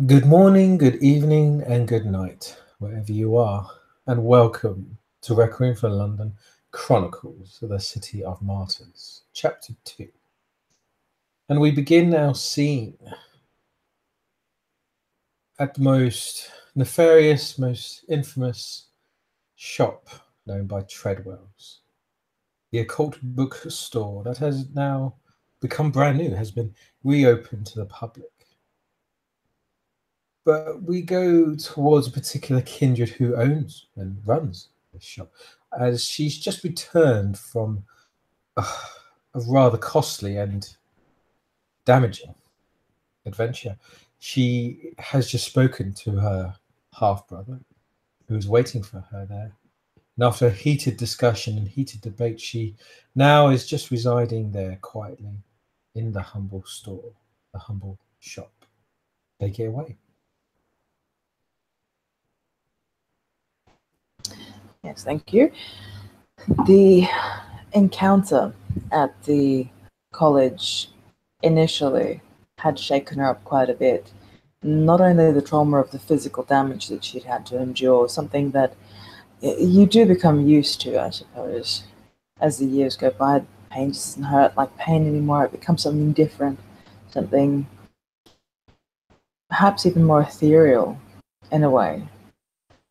Good morning, good evening, and good night, wherever you are, and welcome to Requiem for London Chronicles of the City of Martyrs, Chapter 2. And we begin our scene at the most nefarious, most infamous shop known by Treadwell's. The occult bookstore that has now become brand new, has been reopened to the public. But we go towards a particular kindred who owns and runs this shop, as she's just returned from a rather costly and damaging adventure. She has just spoken to her half brother, who is waiting for her there. And after a heated discussion and heated debate, she now is just residing there quietly in the humble store, the humble shop. Take it away. Yes, thank you. The encounter at the college initially had shaken her up quite a bit. Not only the trauma of the physical damage that she'd had to endure, something that you do become used to, I suppose. As the years go by, pain doesn't hurt like pain anymore. It becomes something different, something perhaps even more ethereal in a way.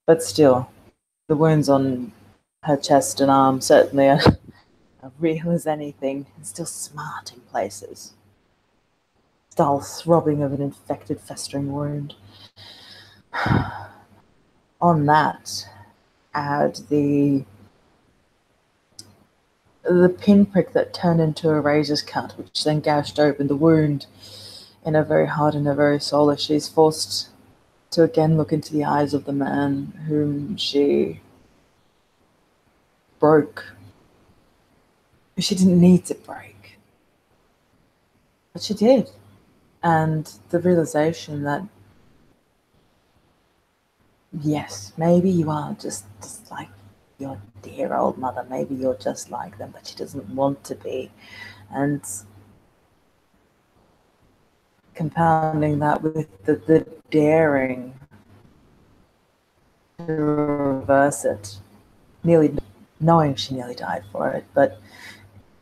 But still, the wounds on her chest and arm certainly are real as anything, and still smart in places. Dull throbbing of an infected, festering wound. On that, add the pinprick that turned into a razor's cut, which then gashed open the wound in her very heart and her very soul, as she's forced to again look into the eyes of the man whom she broke. She didn't need to break, but she did. And the realization that, yes, maybe you are just like your dear old mother, maybe you're just like them, but she doesn't want to be. And compounding that with the daring to reverse it, nearly knowing she nearly died for it. But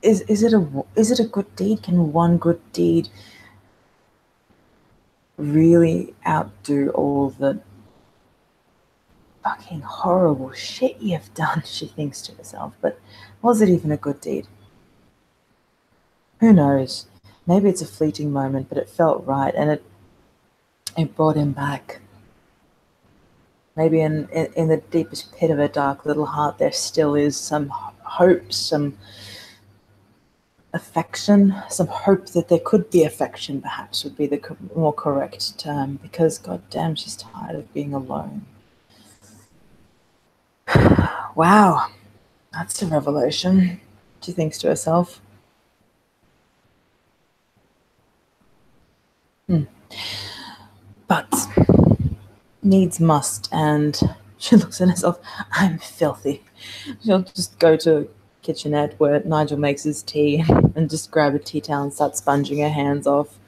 is it a good deed? Can one good deed really outdo all the fucking horrible shit you've done? She thinks to herself. But was it even a good deed? Who knows? Maybe it's a fleeting moment, but it felt right, and it brought him back. Maybe in the deepest pit of her dark little heart there still is some hope, some affection, some hope that there could be affection, perhaps would be the more correct term, because goddamn, she's tired of being alone. Wow, that's a revelation, she thinks to herself. But needs must, and she looks at herself. I'm filthy. She'll just go to kitchenette where Nigel makes his tea and just grab a tea towel and start sponging her hands off,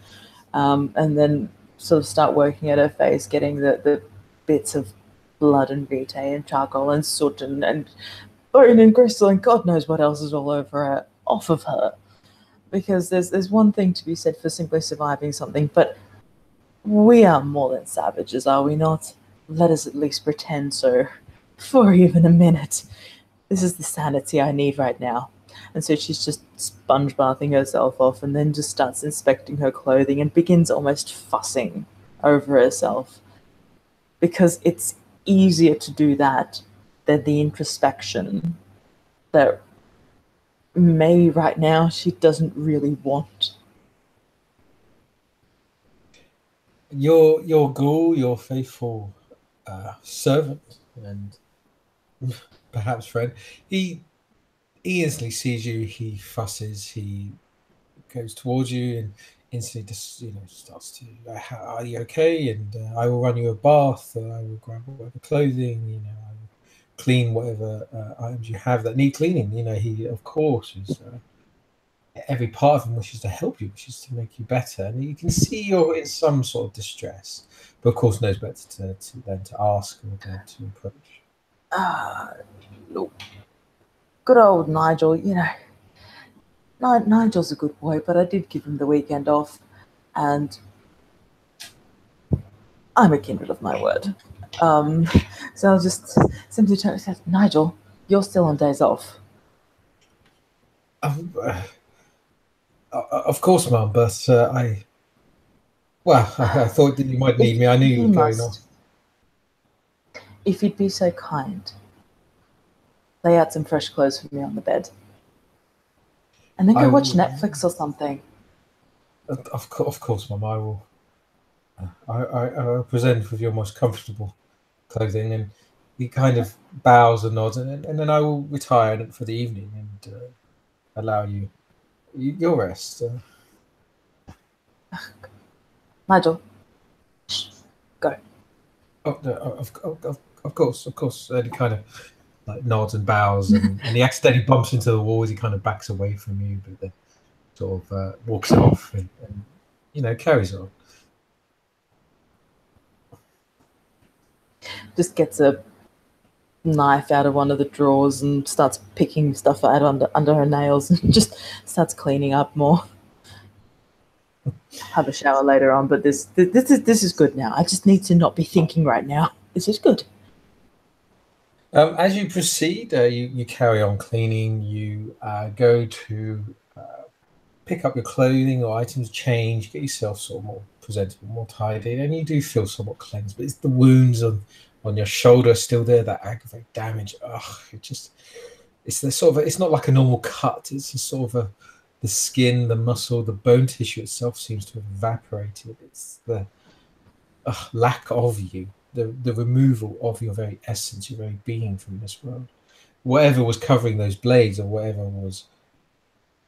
and then sort of start working at her face, getting the bits of blood and vitae and charcoal and soot and bone and gristle and God knows what else is all over her, off of her. Because there's one thing to be said for simply surviving something, but we are more than savages, are we not? Let us at least pretend so for even a minute. This is the sanity I need right now. And so she's just sponge bathing herself off and then just starts inspecting her clothing and begins almost fussing over herself. Because it's easier to do that than the introspection that maybe right now she doesn't really want. Your ghoul, your faithful servant, and perhaps friend, he instantly sees you. He fusses. He goes towards you and instantly just starts to. Are you okay? And I will run you a bath. I will grab whatever clothing. I will clean whatever items you have that need cleaning. He of course is every part of him wishes to help you, wishes to make you better, and you can see you're in some sort of distress, but of course knows better than to ask or than to approach. Look, good old Nigel, Nigel's a good boy, but I did give him the weekend off, and I'm a kindred of my word. So I'll just simply turn and say, Nigel, you're still on days off. Of course, Mum, but I thought that you might need me. I knew you were going off. If you'd be so kind, lay out some fresh clothes for me on the bed. And then go watch Netflix or something. Of course, Mum, I will. I will present with your most comfortable clothing, and he kind of bows and nods, and then I will retire for the evening and allow you your rest. Nigel, go. Of course. And he kind of like nods and bows, and he accidentally bumps into the wall as he kind of backs away from you, but then sort of walks off and carries on. Just gets a knife out of one of the drawers and starts picking stuff out under her nails and just starts cleaning up more. Have a shower later on, but this is good now. I just need to not be thinking right now. This is good. As you proceed, you carry on cleaning. You go to pick up your clothing or items, change, get yourself sort of more presentable, more tidy, and you do feel somewhat cleansed. But it's the wounds on your shoulder still there, that aggravate damage. It's the sort of, it's not like a normal cut. It's a sort of the skin, the muscle, the bone tissue itself seems to have evaporated. It's the lack of you, the removal of your very essence, your very being from this world. Whatever was covering those blades or whatever was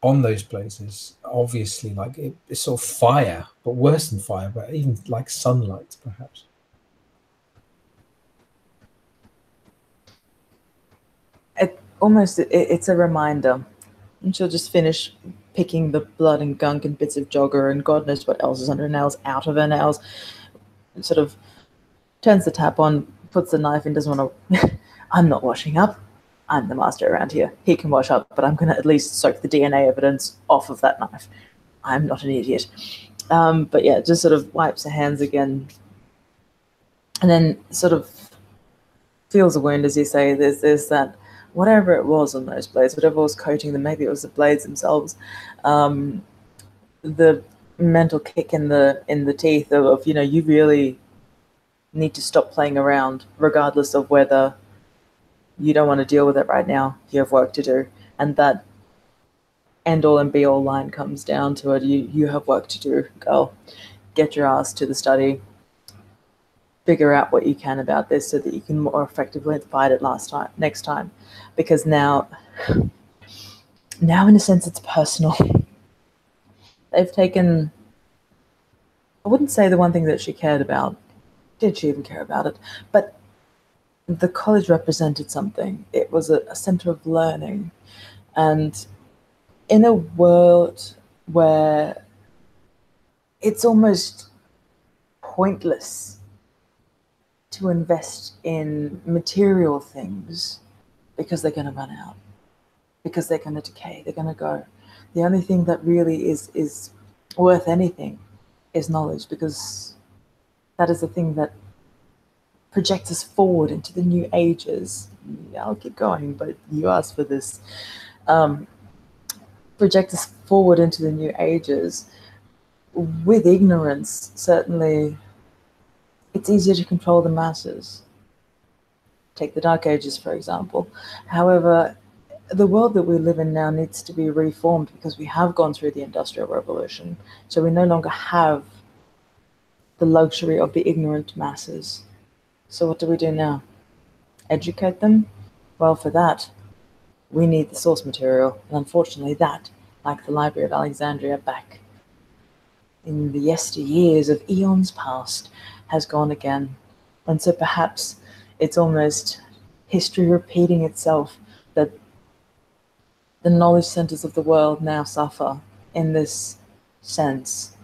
on those blades is obviously like it's sort of fire, but worse than fire, but even like sunlight, perhaps. It's a reminder. And she'll just finish picking the blood and gunk and bits of jogger and God knows what else is under her nails out of her nails. And sort of turns the tap on, puts the knife in, doesn't want to. I'm not washing up. I'm the master around here. He can wash up, but I'm going to at least soak the DNA evidence off of that knife. I'm not an idiot. But yeah, just sort of wipes her hands again. And then sort of feels a wound, as you say. There's that, whatever it was on those blades, whatever was coating them, maybe it was the blades themselves. The mental kick in the teeth of you really need to stop playing around, regardless of whether you don't want to deal with it right now. You have work to do, and that end all and be all line comes down to it. You have work to do, girl. Get your ass to the study. Figure out what you can about this so that you can more effectively fight it next time, because now in a sense it's personal. They've taken, I wouldn't say the one thing that she cared about. Did she even care about it? But the college represented something. It was a center of learning. And in a world where it's almost pointless to invest in material things because they're going to run out, because they're going to decay, they're going to go. The only thing that really is worth anything is knowledge, because that is the thing that projects us forward into the new ages. I'll keep going, but you asked for this. Project us forward into the new ages. With ignorance, certainly, it's easier to control the masses. Take the Dark Ages, for example. However, the world that we live in now needs to be reformed because we have gone through the Industrial Revolution. So we no longer have the luxury of the ignorant masses. So what do we do now? Educate them? Well, for that, we need the source material. And unfortunately that, like the Library of Alexandria back in the yesteryears of eons past, has gone again. And so perhaps it's almost history repeating itself, that the knowledge centers of the world now suffer in this sense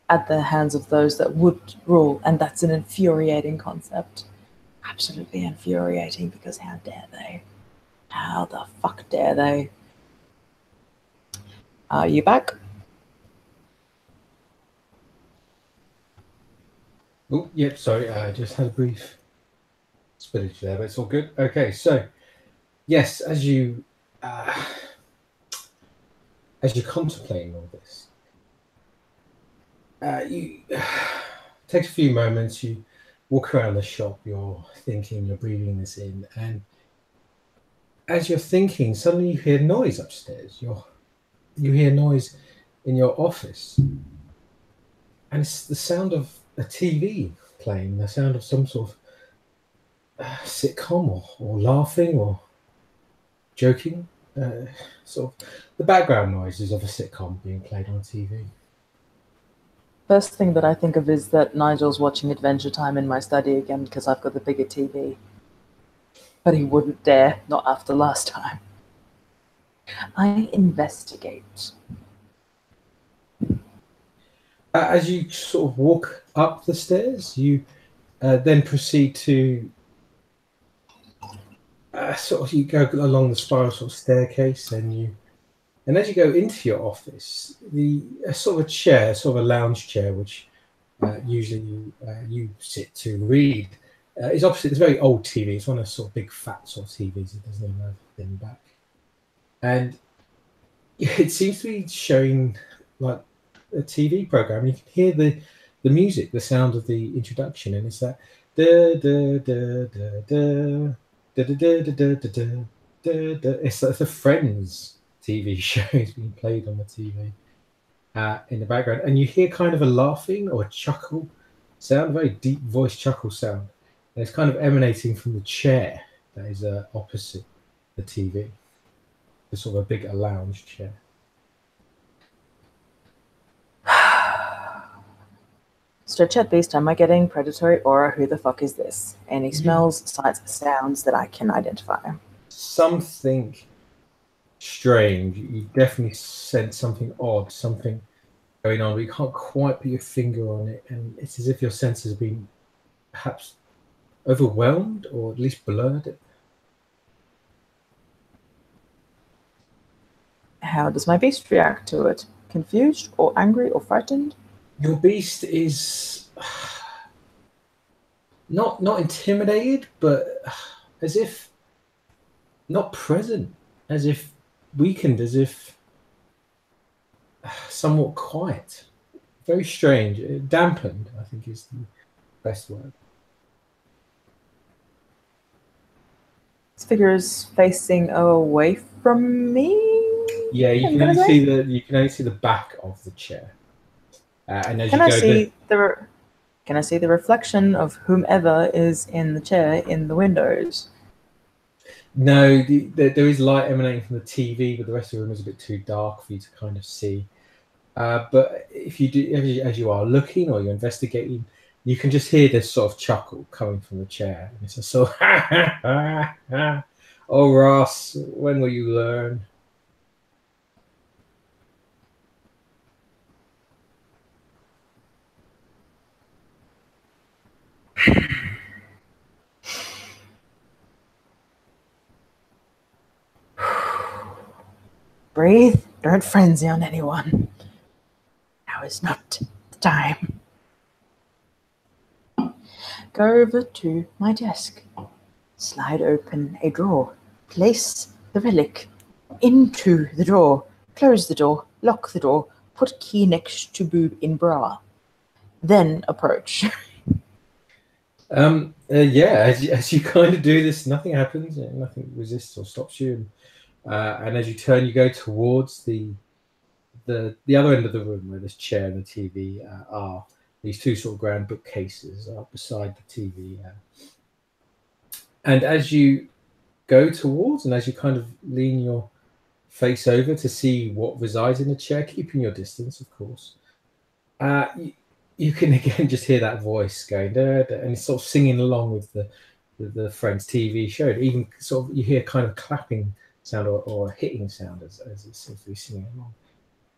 at the hands of those that would rule, and that's an infuriating concept. Absolutely infuriating, because how dare they? How the fuck dare they? Are you back? Oh, yep, sorry, I just had a brief spillage there, but it's all good. Okay, so yes, as you're contemplating all this, you take a few moments, you walk around the shop, you're thinking, you're breathing this in, and as you're thinking, suddenly you hear noise upstairs. You hear noise in your office, and it's the sound of a TV playing, the sound of some sort of sitcom or laughing or joking. Sort of the background noises of a sitcom being played on TV. First thing that I think of is that Nigel's watching Adventure Time in my study again because I've got the bigger TV. But he wouldn't dare, not after last time. I investigate. As you sort of walk up the stairs, you then proceed to you go along the spiral sort of staircase, and as you go into your office, a sort of a chair, sort of a lounge chair, which usually you sit to read, is opposite. It's a very old TV. It's one of those sort of big fat sort of TVs. It doesn't even have a thin back, and it seems to be showing like a TV program. You can hear the music, the sound of the introduction, and it's that da da da da da da da da da da da. It's like the Friends TV show is being played on the TV in the background, and you hear kind of a laughing or a chuckle sound, a very deep voice chuckle sound, and it's kind of emanating from the chair that is opposite the TV, the sort of a bigger lounge chair. Stretch at beast, am I getting predatory aura? Who the fuck is this? Any smells, sights, sounds that I can identify? Something strange. You definitely sense something odd, something going on, but you can't quite put your finger on it, and it's as if your senses have been perhaps overwhelmed or at least blurred. How does my beast react to it? Confused or angry or frightened? Your beast is not intimidated, but as if not present, as if weakened, as if somewhat quiet. Very strange. Dampened, I think, is the best word. This figure is facing away from me. Yeah, you can only see the back of the chair. And as can I see the reflection of whomever is in the chair in the windows? No, there is light emanating from the TV, but the rest of the room is a bit too dark for you to kind of see. But if you do, as you are looking or you're investigating, you can just hear this sort of chuckle coming from the chair. And it's a sort of, oh, Ross, when will you learn? Breathe, don't frenzy on anyone. Now is not the time. Go over to my desk. Slide open a drawer. Place the relic into the drawer. Close the door. Lock the door. Put key next to boob in bra. Then approach. Yeah, as you kind of do this, nothing happens. Nothing resists or stops you. And as you turn, you go towards the other end of the room where this chair and the TV are. These two sort of grand bookcases are beside the TV. And as you go towards, and as you kind of lean your face over to see what resides in the chair, keeping your distance, of course, you can again just hear that voice going, da, da, and it's sort of singing along with the Friends TV show. Even sort of you hear kind of clapping sound or hitting sound as it seems to be singing along.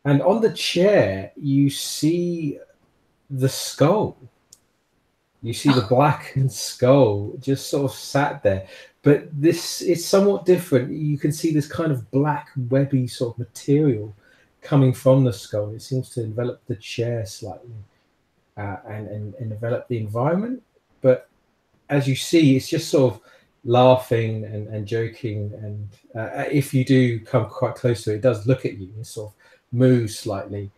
And on the chair, you see the skull. You see the blackened skull just sort of sat there. But this is somewhat different. You can see this kind of black, webby sort of material coming from the skull. It seems to envelop the chair slightly and envelop the environment. But as you see, it's just sort of laughing and joking. And if you do come quite close to it, it does look at you and sort of moves slightly.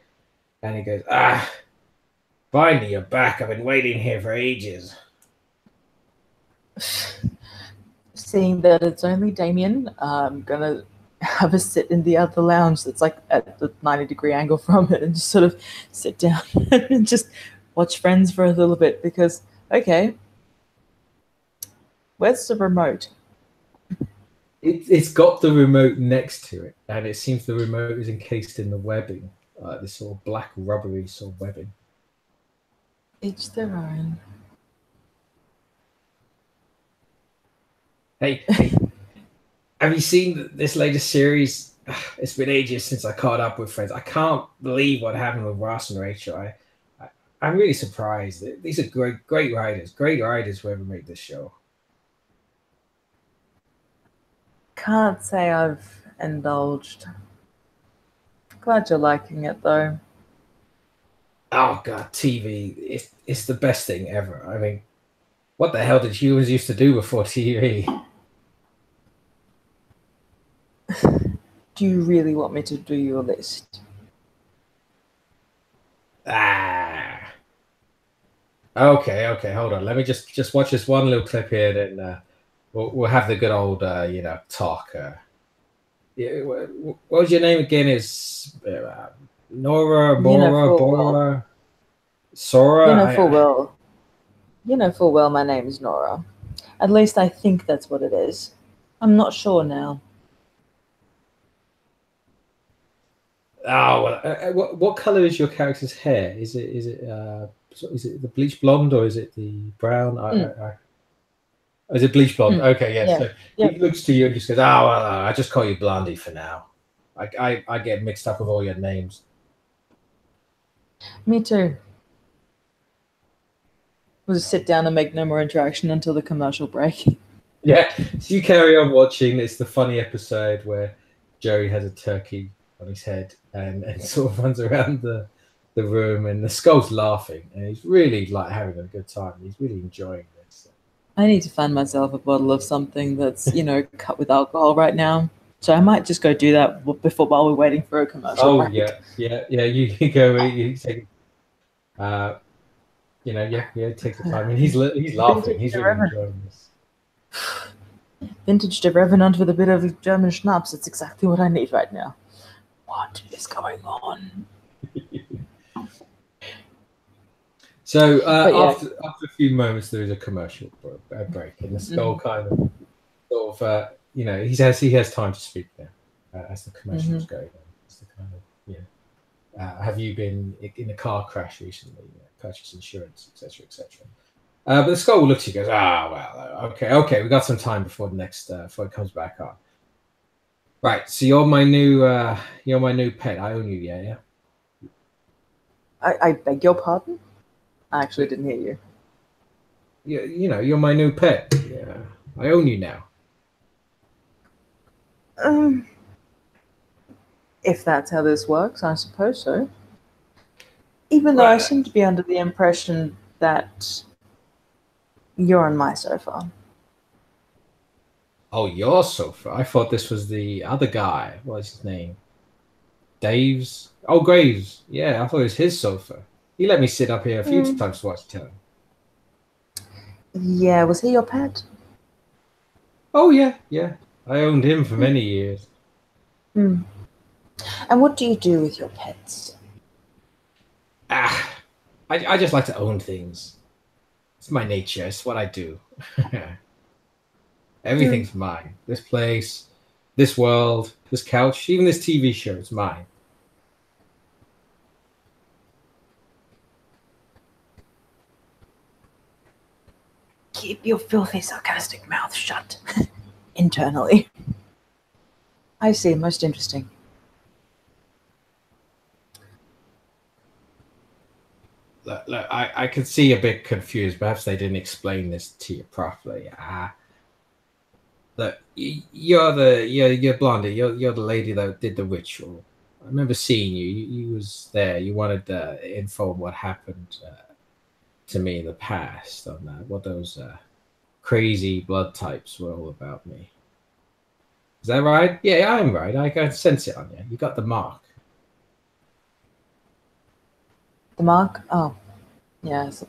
And it goes, finally, you're back. I've been waiting here for ages. Seeing that it's only Damien, I'm gonna have a sit in the other lounge that's like at the 90-degree angle from it and just sort of sit down and just watch Friends for a little bit because, okay, where's the remote? It's got the remote next to it, and it seems the remote is encased in the webbing, this sort of black rubbery sort of webbing. Each their own. Hey, have you seen this latest series? It's been ages since I caught up with Friends. I can't believe what happened with Ross and Rachel. I'm really surprised. These are great writers whoever made this show. Can't say I've indulged. Glad you're liking it though. Oh god, TV, it's the best thing ever. I mean, what the hell did humans used to do before TV? Do you really want me to do your list? Okay, hold on. Let me just watch this one little clip here, then we'll have the good old talk. Yeah, what was your name again? Is Nora, Bora, Sora? You know full well my name is Nora. At least I think that's what it is. I'm not sure now. Oh, well, what color is your character's hair? Is it the bleach blonde or is it the brown? Is it bleach blonde? Okay, yeah. So he looks to you and just goes, "Oh, well, I just call you Blondie for now." I get mixed up with all your names. Me too. We'll just sit down and make no more interaction until the commercial break. Yeah, so you carry on watching. It's the funny episode where Joey has a turkey on his head and sort of runs around the room, and the skull's laughing, and he's really like having a good time. He's really enjoying this. I need to find myself a bottle of something that's cut with alcohol right now. So I might just go do that while we're waiting for a commercial break. Yeah. You go. You take. Take the time, and he's laughing. He's really enjoying this. Vintage de Revenant with a bit of German schnapps. It's exactly what I need right now. What is going on? So after a few moments, there is a commercial break, and the skull kind of sort of he has time to speak now as the commercials go. It's the kind of have you been in a car crash recently? Purchase insurance, etc., etc. But the skull looks at you, goes, okay, we got some time before the next before it comes back on. Right, so you're my new pet. I own you, yeah. I beg your pardon? I actually didn't hear you. You're my new pet. Yeah, I own you now. If that's how this works, I suppose so. Even though I seem to be under the impression that you're on my sofa. Oh, your sofa? I thought this was the other guy. What's his name? Dave's? Oh, Graves. Yeah, I thought it was his sofa. He let me sit up here a few times to watch telly. Yeah, was he your pet? Oh, yeah. I owned him for many years. And what do you do with your pets? I just like to own things. It's my nature. It's what I do. Everything's mine. This place, this world, this couch, even this TV show, it's mine. Keep your filthy, sarcastic mouth shut. Internally. I see. Most interesting. Look, I could see a bit confused. Perhaps they didn't explain this to you properly. Look, you're Blondie. You're the lady that did the ritual. I remember seeing you. You was there. You wanted info on what happened to me in the past on what those crazy blood types were all about me. Is that right? Yeah, I'm right. I can sense it on you. You got the mark. The mark? Oh, yes.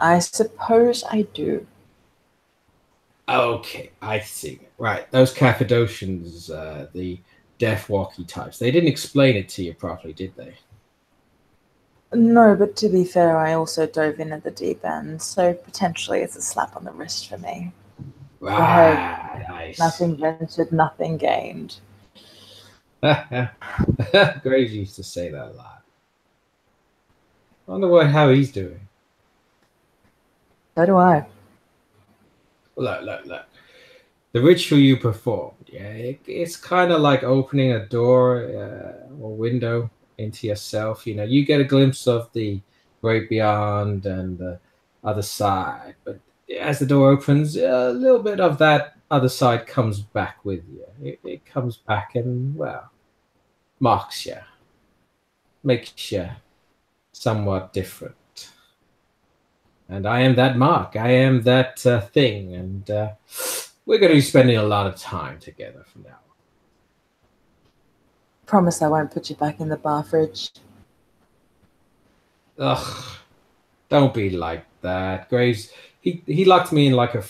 I suppose I do. Okay, I see. Right, those Cappadocians, the death walkie types. They didn't explain it to you properly, did they? No, but to be fair, I also dove in at the deep end, so potentially it's a slap on the wrist for me. Go ahead. Right, I Nothing see. ventured, nothing gained. Graves used to say that a lot. I wonder how he's doing. So do I. Look. The ritual you performed, yeah, it's kind of like opening a door or window into yourself. You know, you get a glimpse of the great beyond and the other side, but as the door opens, a little bit of that other side comes back with you. It comes back and, well, marks you, makes you somewhat different. And I am that mark. I am that thing. And we're going to be spending a lot of time together from now on. Promise I won't put you back in the bar fridge. Ugh, don't be like that. Graves, he locked me in like a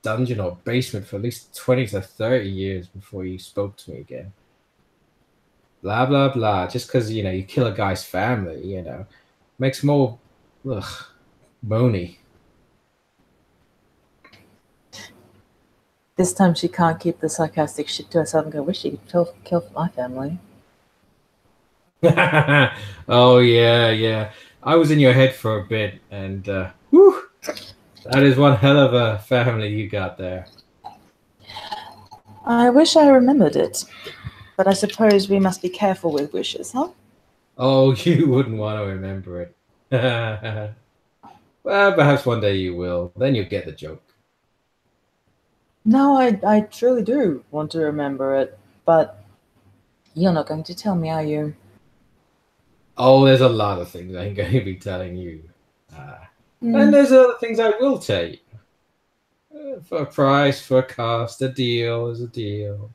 dungeon or basement for at least 20 to 30 years before he spoke to me again. Blah, blah, blah. Just because, you kill a guy's family, makes more, ugh, bony. This time she can't keep the sarcastic shit to herself and go, wish she could kill my family. Oh, yeah. I was in your head for a bit, and whew, that is one hell of a family you got there. I wish I remembered it, but I suppose we must be careful with wishes, huh? Oh, you wouldn't want to remember it. Well, perhaps one day you will. Then you'll get the joke. No, I truly do want to remember it, but you're not going to tell me, are you? Oh, there's a lot of things I'm going to be telling you. And there's other things I will tell you. For a price, for a cost, a deal is a deal.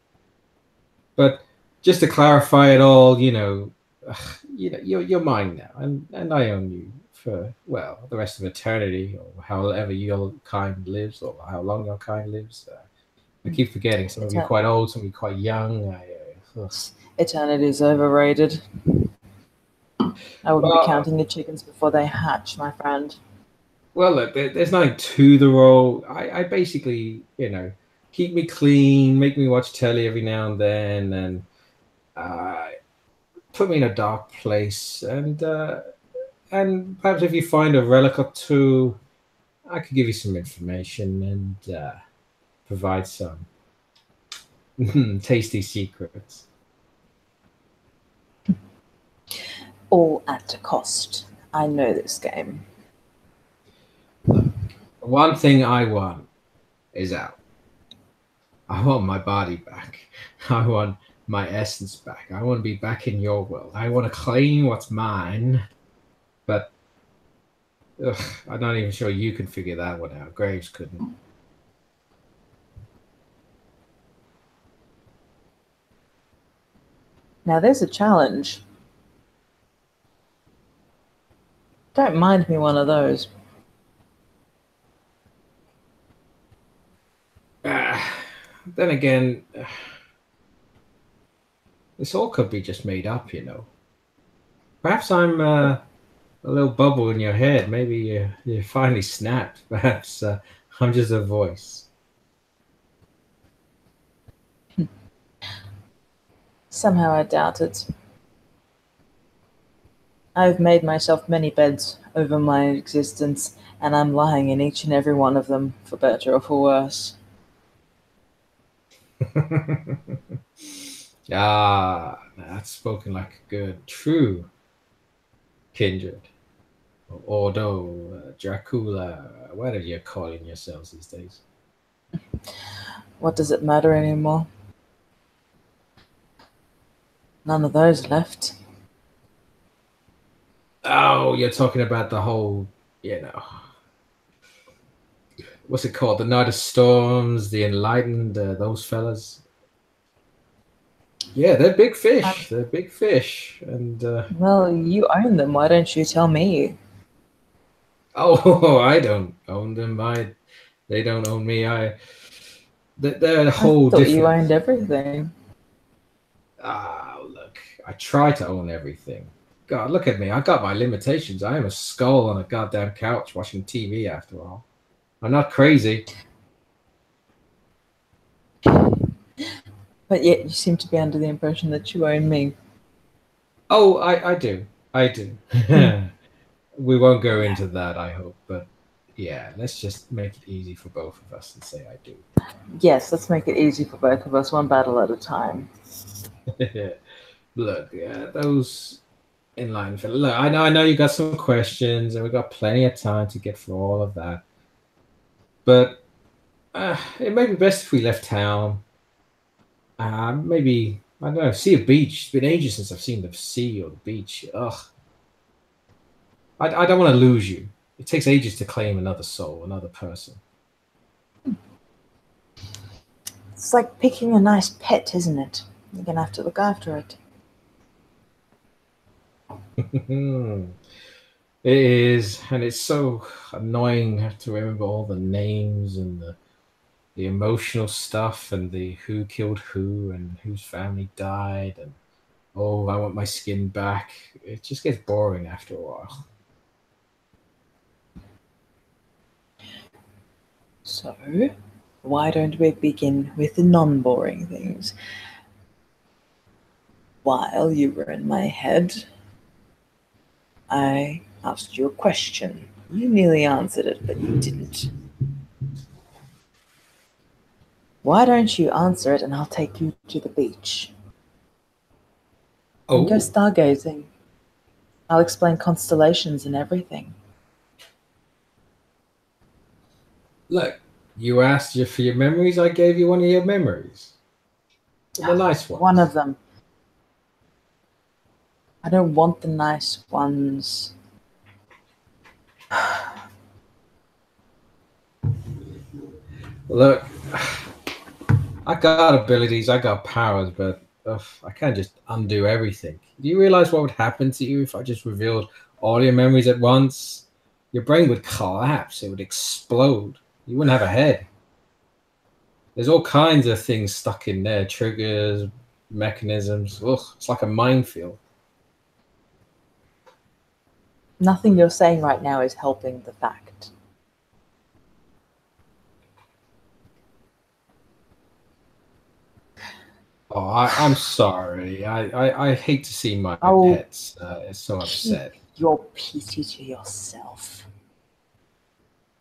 But just to clarify it all, you're mine now, and I own you for, well, the rest of eternity, or however your kind lives, or how long your kind lives. I keep forgetting. Some of you are quite old, some of you are quite young. Eternity is overrated. I wouldn't be counting the chickens before they hatch, my friend. Well, look, there's nothing to the role. I basically, keep me clean, make me watch telly every now and then, and put me in a dark place. And perhaps if you find a relic or two, I could give you some information and provide some tasty secrets. All at a cost. I know this game. Look, one thing I want is out. I want my body back. I want my essence back. I want to be back in your world. I want to claim what's mine. But I'm not even sure you can figure that one out. Graves couldn't. Now there's a challenge. Don't mind me one of those. Then again, this all could be just made up, Perhaps I'm a little bubble in your head. Maybe you finally snapped. Perhaps I'm just a voice. Somehow I doubt it. I've made myself many beds over my existence, and I'm lying in each and every one of them, for better or for worse. That's spoken like a good, true kindred. Ordo, Dracula, whatever you're calling yourselves these days. What does it matter anymore? None of those left. Oh, you're talking about the whole, you know, what's it called? The Night of Storms, the Enlightened, those fellas. Yeah, they're big fish. They're big fish. And Well, you own them. Why don't you tell me? oh, I don't own them. They don't own me. They're a I whole thought you different. owned everything. Ah, look, I try to own everything. God, look at me. I got my limitations. I am a skull on a goddamn couch watching TV after all. I'm not crazy. But yet you seem to be under the impression that you own me. Oh, I do. I do. We won't go into that, I hope. But yeah, let's just make it easy for both of us and say I do. Yes, let's make it easy for both of us, one battle at a time. Look, yeah, those in line for look. I know you got some questions, and we got plenty of time to get through all of that. But it may be best if we left town. Maybe I don't know. See a beach. It's been ages since I've seen the sea or the beach. Ugh. I don't want to lose you. It takes ages to claim another soul, another person. It's like picking a nice pet, isn't it? You're gonna have to look after it. It is, and it's so annoying to remember all the names and the emotional stuff and the who killed who and whose family died and oh, I want my skin back. It just gets boring after a while. So, why don't we begin with the non-boring things? While you were in my head, I asked you a question. You nearly answered it, but you didn't. Why don't you answer it and I'll take you to the beach? And go Oh, stargazing. I'll explain constellations and everything. look, you asked you for your memories. I gave you one of your memories. The nice ones. One of them. I don't want the nice ones. Look, I got abilities, I got powers, but I can't just undo everything. Do you realize what would happen to you if I just revealed all your memories at once? Your brain would collapse, it would explode. You wouldn't have a head. There's all kinds of things stuck in there triggers, mechanisms. Ugh, it's like a minefield. Nothing you're saying right now is helping the fact. Oh, I'm sorry. I hate to see my Oh, pets so upset. keep your pity to yourself.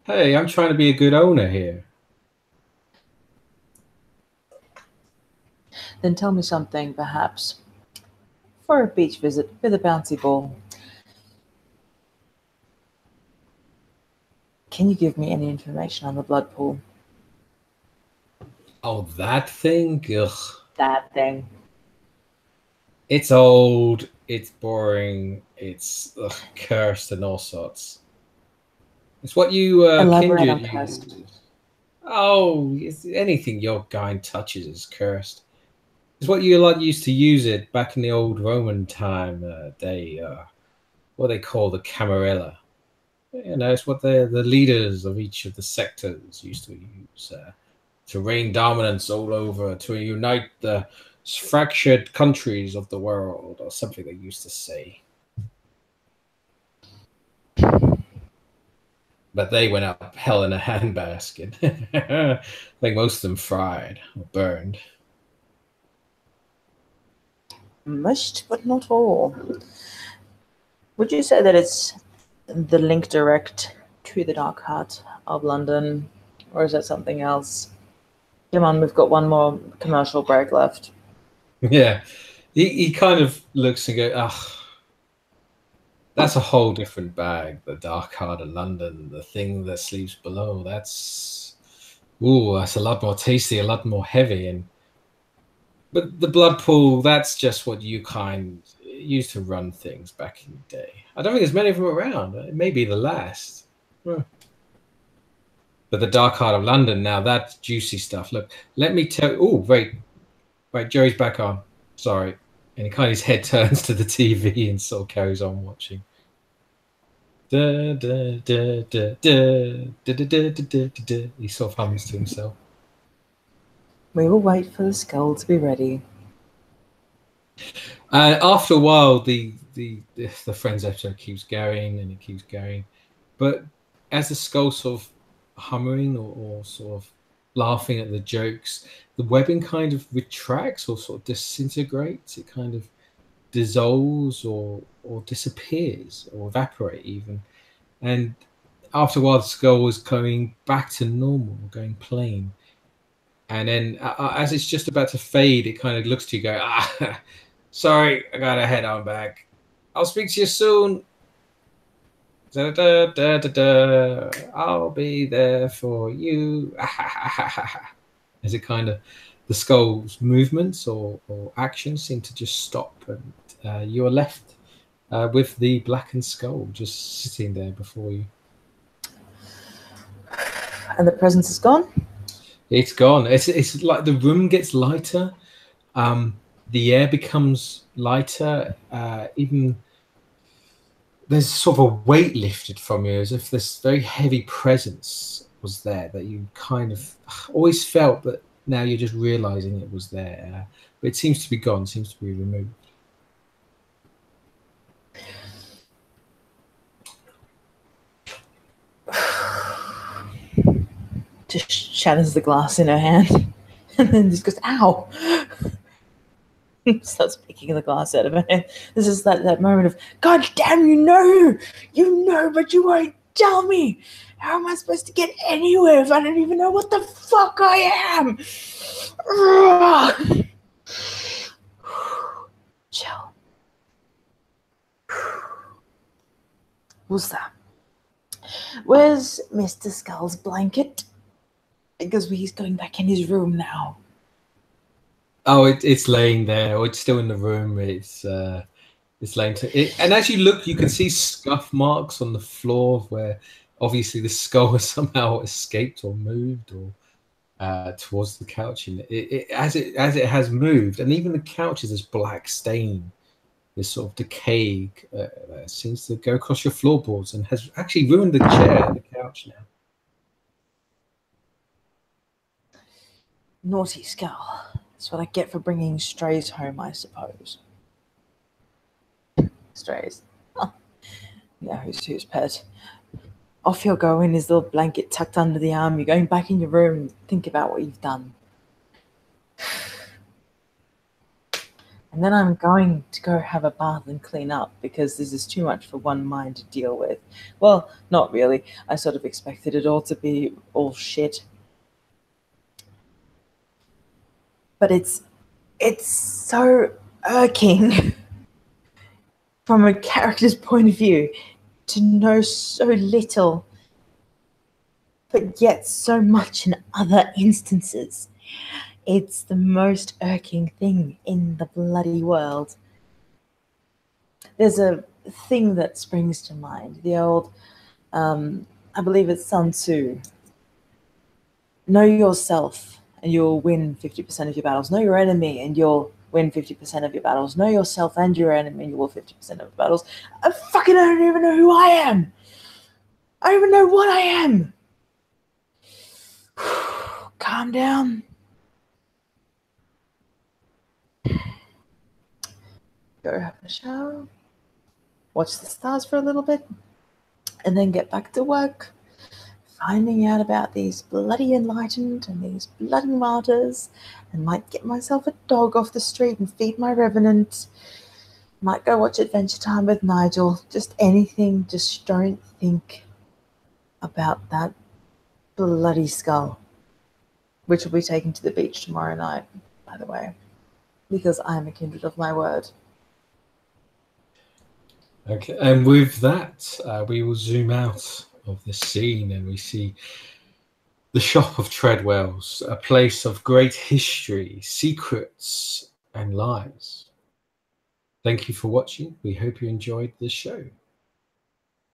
Hey, I'm trying to be a good owner here. Then tell me something, perhaps, for a beach visit with a bouncy ball. Can you give me any information on the blood pool? Oh, that thing? Ugh. That thing. It's old, it's boring, it's cursed and all sorts. It's what you Elaborate kindred on cursed. use. Oh, anything your kind touches is cursed. It's what you lot used to use it back in the old Roman time. What they call the Camarilla. You know, it's what the leaders of each of the sectors used to use to reign dominance all over, to unite the fractured countries of the world, or something they used to say. But they went up hell in a handbasket. I think most of them fried or burned. Most, but not all. Would you say that it's the link direct to the Dark Heart of London, or is that something else? Come on, we've got one more commercial break left. Yeah. He kind of looks and goes, ah, that's a whole different bag. The dark heart of London, the thing that sleeps below. That's a lot more tasty, a lot more heavy. But the blood pool, that's just what you kind used to run things back in the day. I don't think there's many of them around. It may be the last. Huh. But the dark heart of London, now that's juicy stuff. Look, let me tell. Oh, wait, Joey's back on. Sorry, and he kind of his head turns to the TV and sort of carries on watching. Da, da, da, da, da, da, da, da, da, da, da. He sort of hums to himself. We will wait for the skull to be ready. After a while, the Friends episode keeps going and it keeps going, but as the skull sort of humming or sort of laughing at the jokes, the webbing kind of retracts or sort of disintegrates. It kind of dissolves or disappears or evaporate even. And after a while, the skull was going back to normal, going plain. And then as it's just about to fade, it kind of looks to you, go, ah, sorry, I got to head on back. I'll speak to you soon. Da, da, da, da, da. I'll be there for you. As it kind of, the skull's movements or actions seem to just stop, and you are left with the blackened skull just sitting there before you. And the presence is gone? It's gone. It's like the room gets lighter. The air becomes lighter. Even there's sort of a weight lifted from you, as if this very heavy presence was there that you kind of always felt, but now you're just realizing it was there. But it seems to be gone. Seems to be removed. Just shatters the glass in her hand and then just goes, ow! Starts picking the glass out of her hand. This is that moment of, God damn, you know, but you won't tell me. How am I supposed to get anywhere if I don't even know what the fuck I am? Chill. What's that? Where's Mr. Skull's blanket? Because he's going back in his room now. Oh, it's laying there, or it's still in the room. It's laying and as you look, you can see scuff marks on the floor where obviously the skull has somehow escaped or moved or towards the couch. And as it has moved, and even the couch is this black stain, this sort of decay seems to go across your floorboards and has actually ruined the chair, the couch now. Naughty Skull. That's what I get for bringing strays home, I suppose. Strays. Oh. Yeah, who's pet? Off you'll go in his little blanket tucked under the arm. You're going back in your room. Think about what you've done. And then I'm going to go have a bath and clean up because this is too much for one mind to deal with. Well, not really. I sort of expected it all to be all shit. But it's so irking from a character's point of view to know so little, but yet so much in other instances. It's the most irking thing in the bloody world. There's a thing that springs to mind. The old, I believe it's Sun Tzu. Know yourself and you'll win 50% of your battles. Know your enemy and you'll win 50% of your battles. Know yourself and your enemy and you will 50% of your battles. I don't even know who I am. I don't even know what I am. Calm down. Go have a shower. Watch the stars for a little bit. And then get back to work. Finding out about these bloody enlightened and these bloody martyrs, and might get myself a dog off the street and feed my revenant. Might go watch Adventure Time with Nigel. Just anything. Just don't think about that bloody skull. which will be taken to the beach tomorrow night, by the way, because I am a kindred of my word. Okay, and with that, we will zoom out of the scene and we see the shop of Treadwell's, a place of great history, secrets, and lies. Thank you for watching. We hope you enjoyed the show.